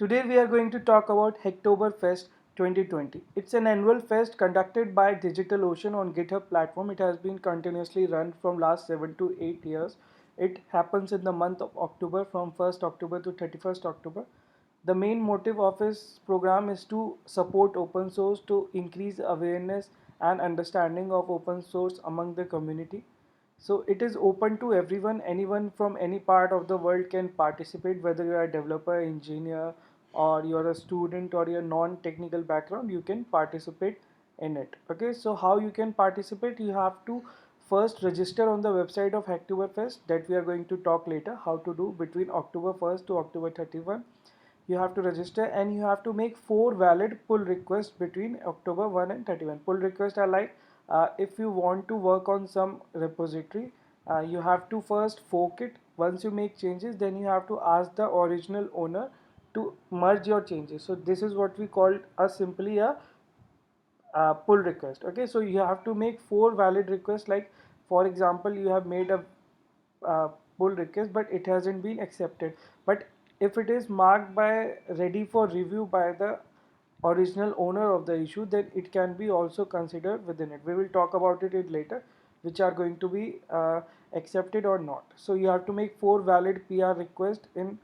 Today we are going to talk about Hacktoberfest 2020. It's an annual fest conducted by DigitalOcean on GitHub platform. It has been continuously run from last 7 to 8 years. It happens in the month of October from 1st October to 31st October. The main motive of this program is to support open source, to increase awareness and understanding of open source among the community. So it is open to everyone. Anyone from any part of the world can participate, whether you are a developer, engineer, or you're a student or you're non-technical background, you can participate in it. Okay, so how you can participate? You have to first register on the website of Hacktoberfest that we are going to talk later how to do between October 1st to October 31. You have to register and you have to make 4 valid pull requests between October 1 and 31. Pull requests are like if you want to work on some repository, you have to first fork it. Once you make changes, then you have to ask the original owner to merge your changes. So this is what we call a simply a pull request. Okay, so you have to make 4 valid requests. Like for example, you have made a uh, pull request but it hasn't been accepted, but if it is marked by ready for review by the original owner of the issue, then it can be also considered within it. We will talk about it later, which are going to be accepted or not. So you have to make 4 valid PR requests in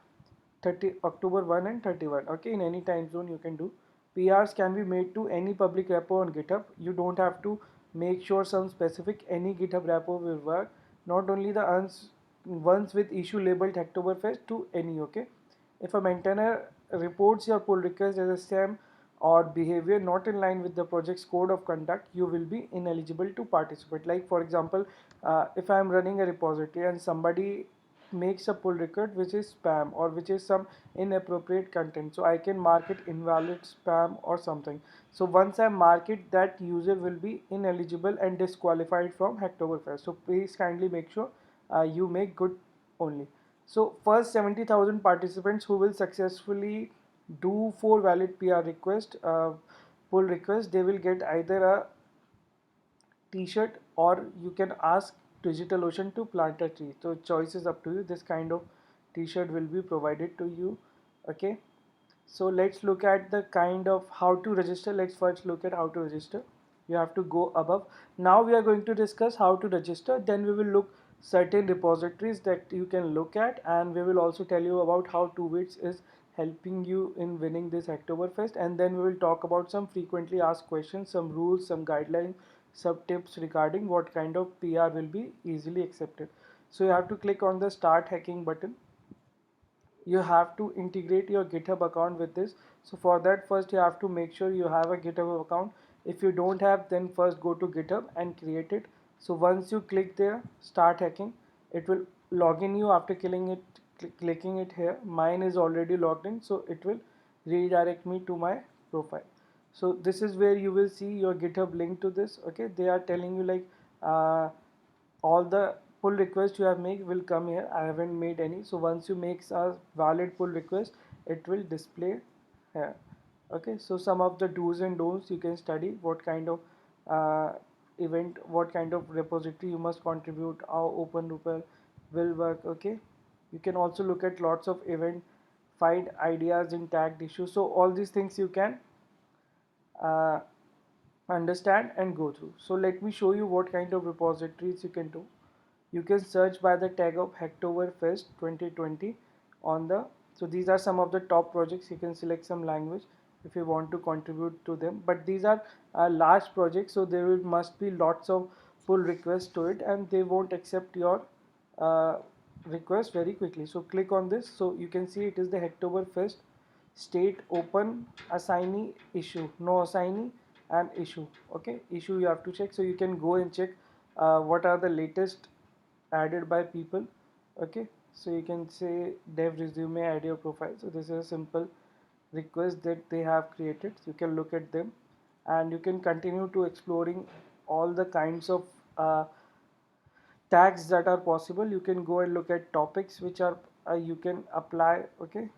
30 October 1 and 31. Okay, in any time zone you can do. PRs can be made to any public repo on GitHub. You don't have to make sure some specific any GitHub repo will work. Not only the ones with issue labeled Hacktoberfest to any. Okay, if a maintainer reports your pull request as a scam or behavior not in line with the project's code of conduct, you will be ineligible to participate. Like for example, if I am running a repository and somebody makes a pull request which is spam or which is some inappropriate content, so I can mark it invalid, spam or something. So once I mark it, that user will be ineligible and disqualified from Hacktoberfest. So please kindly make sure you make good only. So first 70,000 participants who will successfully do 4 valid PR request pull request, they will get either a t-shirt or you can ask DigitalOcean to plant a tree. So choice is up to you. This kind of t-shirt will be provided to you. Okay, so let's look at the kind of how to register. Let's first look at how to register. You have to go above. Now we are going to discuss how to register, then we will look certain repositories that you can look at, and we will also tell you about how 2bits is helping you in winning this Hacktoberfest, and then we will talk about some frequently asked questions, some rules, some guidelines, some tips regarding what kind of PR will be easily accepted. So you have to click on the start hacking button. You have to integrate your GitHub account with this. So for that, first you have to make sure you have a GitHub account. If you don't have, then first go to GitHub and create it. So once you click there, start hacking, it will log in you after clicking it here. Mine is already logged in, so it will redirect me to my profile. So this is where you will see your GitHub link to this. Okay, they are telling you like all the pull request you have made will come here. I haven't made any, so once you make a valid pull request, it will display here. Okay, so some of the do's and don'ts you can study, what kind of uh, event, what kind of repository you must contribute, how OpenRupal will work. Okay, you can also look at lots of event, find ideas in tagged issues. So all these things you can uh, understand and go through. So let me show you what kind of repositories you can do. You can search by the tag of Hacktoberfest 2020 on the, so these are some of the top projects. You can select some language if you want to contribute to them, but these are large projects, so there must be lots of pull requests to it and they won't accept your uh, request very quickly. So click on this. So you can see it is the Hacktoberfest state open assignee issue, no assignee and issue. Okay, issue you have to check, so you can go and check what are the latest added by people. Okay, so you can say dev resume, add your profile. So this is a simple request that they have created, so you can look at them and you can continue to exploring all the kinds of tags that are possible. You can go and look at topics which are you can apply. Okay,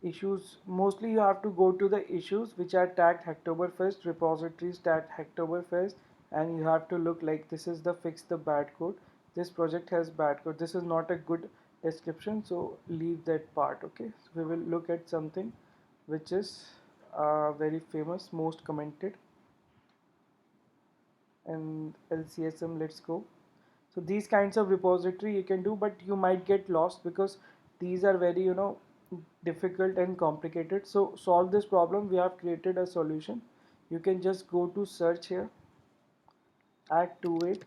issues, mostly you have to go to the issues which are tagged Hacktoberfest, repositories tagged Hacktoberfest, and you have to look like this is the fix the bad code, this project has bad code, this is not a good description, so leave that part. Okay, so we will look at something which is very famous, most commented, and LCSM. Let's go. So these kinds of repository you can do, but you might get lost because these are very difficult and complicated. So solve this problem, we have created a solution. You can just go to search here, add 2 8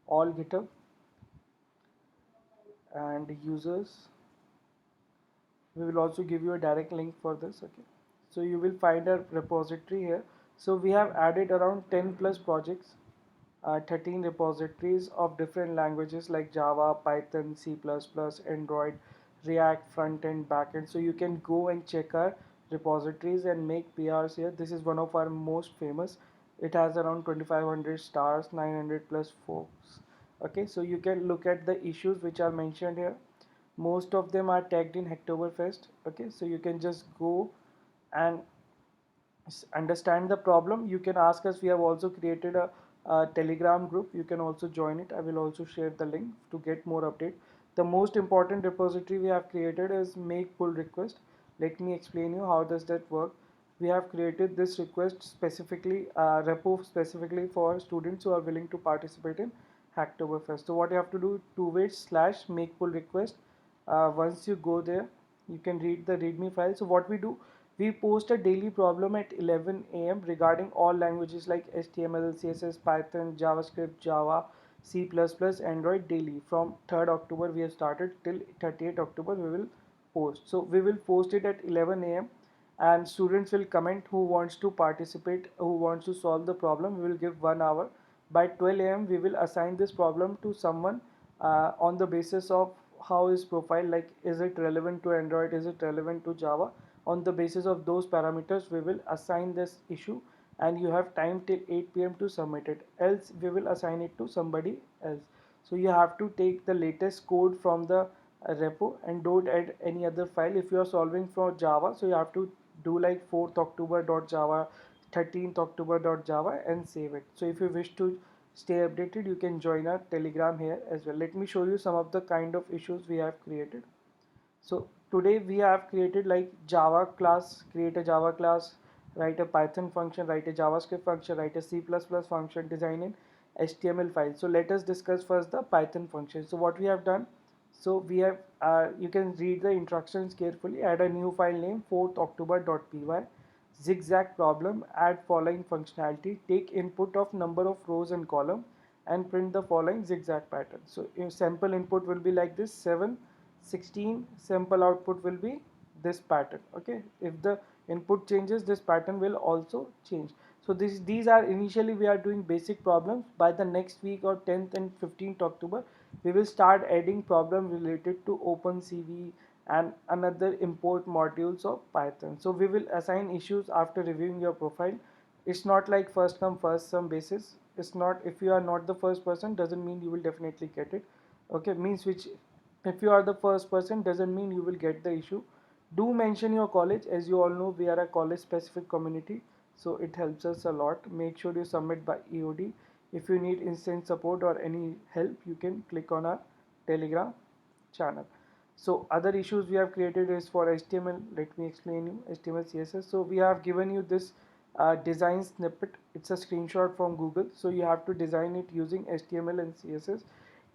all GitHub and users. We will also give you a direct link for this. Okay, so you will find a repository here. So we have added around 10 plus projects, 13 repositories of different languages like Java, Python, C++, Android, React, front end, back end. So you can go and check our repositories and make PRs here. This is one of our most famous. It has around 2500 stars, 900 plus folks. Okay, so you can look at the issues which are mentioned here. Most of them are tagged in Hacktoberfest. Okay, so you can just go and understand the problem. You can ask us. We have also created a Telegram group. You can also join it. I will also share the link to get more update. The most important repository we have created is make pull request. Let me explain you how does that work. We have created this request specifically, repo specifically for students who are willing to participate in Hacktoberfest. So what you have to do, 2 ways / make pull request. Once you go there, you can read the readme file. So what we do, we post a daily problem at 11 a.m. regarding all languages like HTML, CSS, Python, JavaScript, Java, C++, Android daily. From 3rd October we have started till 30th October we will post. So we will post it at 11 a.m. and students will comment who wants to participate, who wants to solve the problem. We will give 1 hour. By 12 a.m. we will assign this problem to someone on the basis of how is profile, like is it relevant to Android, is it relevant to Java. On the basis of those parameters we will assign this issue, and you have time till 8 p.m. to submit it, else we will assign it to somebody else. So you have to take the latest code from the repo and don't add any other file. If you are solving for Java, so you have to do like 4th October.java, 13th October.java and save it. So if you wish to stay updated, you can join our Telegram here as well. Let me show you some of the kind of issues we have created. So today we have created like Java class, create a Java class, write a Python function, write a JavaScript function, write a C++ function, design an HTML file. So let us discuss first the Python function. So what we have done, so we have, you can read the instructions carefully. Add a new file name 4th October.py, zigzag problem, add following functionality, take input of number of rows and column and print the following zigzag pattern. So your sample input will be like this 7 16, sample output will be this pattern. Okay, if the input changes, this pattern will also change. So these are initially we are doing basic problems. By the next week or 10th and 15th October we will start adding problem related to OpenCV and another import modules of Python. So we will assign issues after reviewing your profile. It's not like first come first some basis. It's not, if you are not the first person doesn't mean you will definitely get it. Okay, means which, if you are the first person doesn't mean you will get the issue. Do mention your college. As you all know, we are a college specific community, so it helps us a lot. Make sure you submit by EOD. If you need instant support or any help, you can click on our Telegram channel. So other issues we have created is for HTML. Let me explain you HTML CSS. So we have given you this design snippet. It's a screenshot from Google. So you have to design it using HTML and CSS.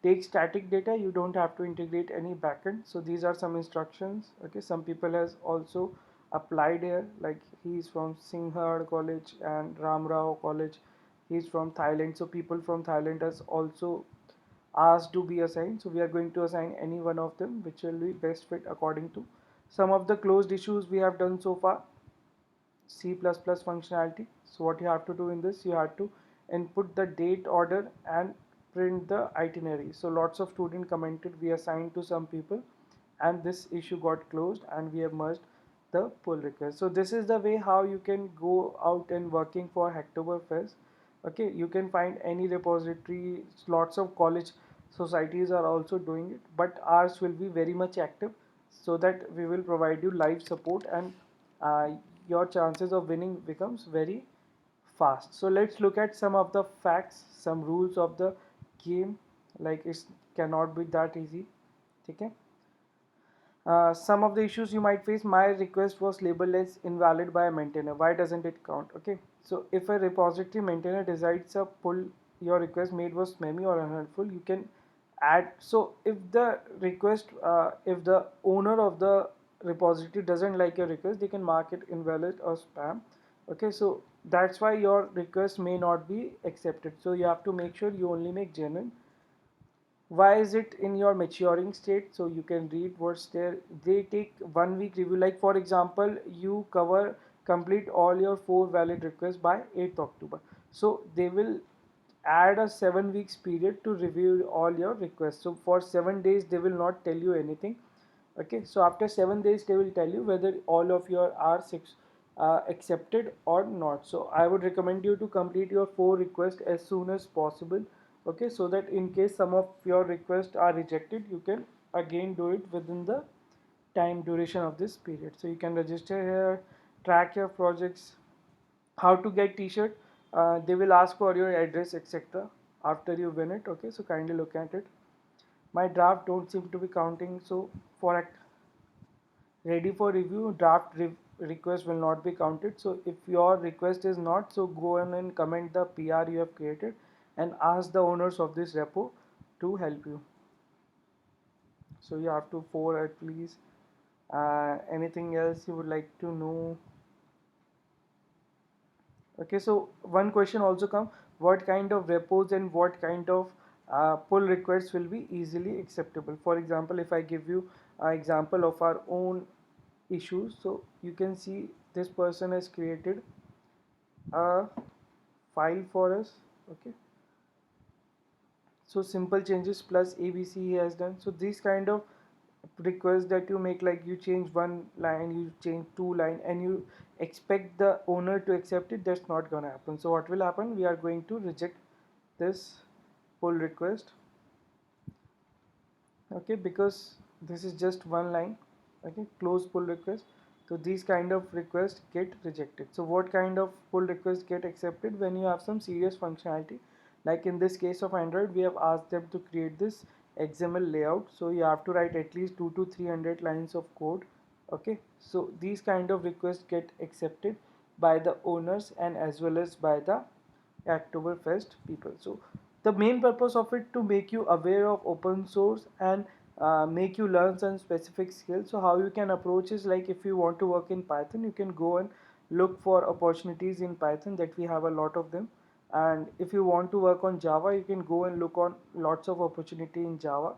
Take static data. You don't have to integrate any backend. So these are some instructions. Okay, some people has also applied here. Like he's from Singhad College and Ram Rao College. He's from Thailand. So people from Thailand has also asked to be assigned. So we are going to assign any one of them which will be best fit according to some of the closed issues we have done so far. C++ functionality. So what you have to do in this, you have to input the date order and print the itinerary. So lots of student commented, we assigned to some people and this issue got closed and we have merged the pull request. So this is the way how you can go out and working for Hacktoberfest. Okay, you can find any repository. Lots of college societies are also doing it, but ours will be very much active so that we will provide you live support, and uh, your chances of winning becomes very fast. So let's look at some of the facts, some rules of the game. Like it cannot be that easy. Okay, Some of the issues you might face: my request was labeled as invalid by a maintainer, why doesn't it count? Okay, so if a repository maintainer decides to pull your request made was spammy or unhelpful, you can add. So if the request, if the owner of the repository doesn't like your request, they can mark it invalid or spam. Okay, so that's why your request may not be accepted. So you have to make sure you only make genuine. Why is it in your maturing state? So you can read what's there. They take 1 week review. Like for example, you cover complete all your 4 valid requests by 8th October, so they will add a 7 weeks period to review all your requests. So for 7 days they will not tell you anything. Okay, so after 7 days they will tell you whether all of your are six accepted or not. So I would recommend you to complete your 4 requests as soon as possible. Okay, so that in case some of your requests are rejected, you can again do it within the time duration of this period. So you can register here, track your projects. How to get t-shirt? They will ask for your address, etc. after you win it. Okay, so kindly look at it. My draft don't seem to be counting. So for ready for review, draft request will not be counted. So if your request is not, so go in and comment the PR you have created and ask the owners of this repo to help you. So you have to forward at least. Anything else you would like to know? Okay, so one question also come: what kind of repos and what kind of pull requests will be easily acceptable? For example, if I give you an example of our own issues, so you can see this person has created a file for us. Okay, so simple changes plus ABC he has done. So these kind of requests that you make, like you change one line, you change two line, and you expect the owner to accept it, that's not gonna happen. So what will happen, we are going to reject this pull request. Okay, because this is just one line. Okay, close pull request. So these kind of requests get rejected. So what kind of pull requests get accepted? When you have some serious functionality, like in this case of Android, we have asked them to create this XML layout, so you have to write at least 2 to 300 lines of code. Okay, so these kind of requests get accepted by the owners and as well as by the Oktoberfest people. So the main purpose of it to make you aware of open source and make you learn some specific skills. So how you can approach is, like if you want to work in Python, you can go and look for opportunities in Python, that we have a lot of them. And if you want to work on Java, you can go and look on lots of opportunity in Java.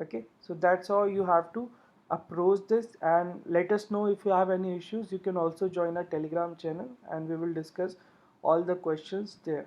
Okay, so that's how you have to approach this, and let us know if you have any issues. You can also join our Telegram channel and we will discuss all the questions there.